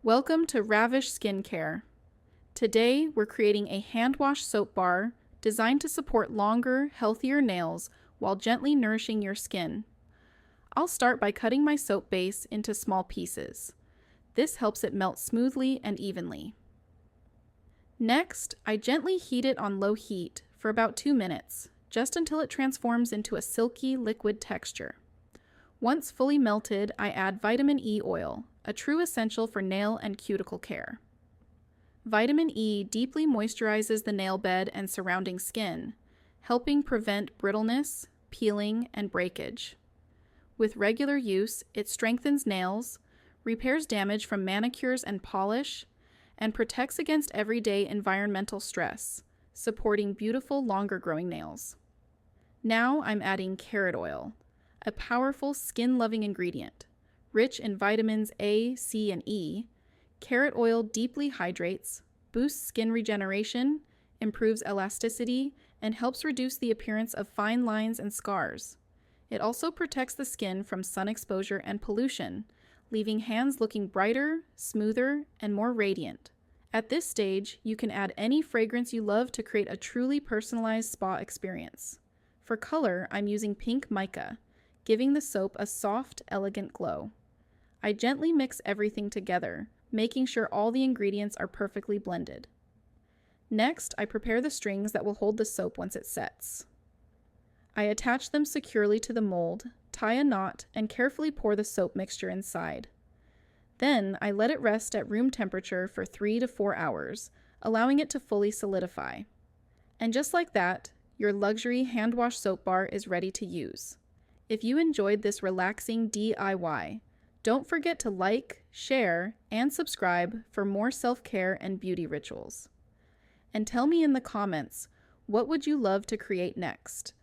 Welcome to Ravish Skincare. Today, we're creating a hand wash soap bar designed to support longer, healthier nails while gently nourishing your skin. I'll start by cutting my soap base into small pieces. This helps it melt smoothly and evenly. Next, I gently heat it on low heat for about 2 minutes, just until it transforms into a silky liquid texture. Once fully melted, I add vitamin E oil, a true essential for nail and cuticle care. Vitamin E deeply moisturizes the nail bed and surrounding skin, helping prevent brittleness, peeling, and breakage. With regular use, it strengthens nails, repairs damage from manicures and polish, and protects against everyday environmental stress, supporting beautiful, longer-growing nails. Now I'm adding carrot oil, a powerful skin-loving ingredient. Rich in vitamins A, C, and E, carrot oil deeply hydrates, boosts skin regeneration, improves elasticity, and helps reduce the appearance of fine lines and scars. It also protects the skin from sun exposure and pollution, leaving hands looking brighter, smoother, and more radiant. At this stage, you can add any fragrance you love to create a truly personalized spa experience. For color, I'm using pink mica, giving the soap a soft, elegant glow. I gently mix everything together, making sure all the ingredients are perfectly blended. Next, I prepare the strings that will hold the soap once it sets. I attach them securely to the mold, tie a knot, and carefully pour the soap mixture inside. Then, I let it rest at room temperature for 3 to 4 hours, allowing it to fully solidify. And just like that, your luxury hand wash soap bar is ready to use. If you enjoyed this relaxing DIY, don't forget to like, share, and subscribe for more self-care and beauty rituals. And tell me in the comments, what would you love to create next?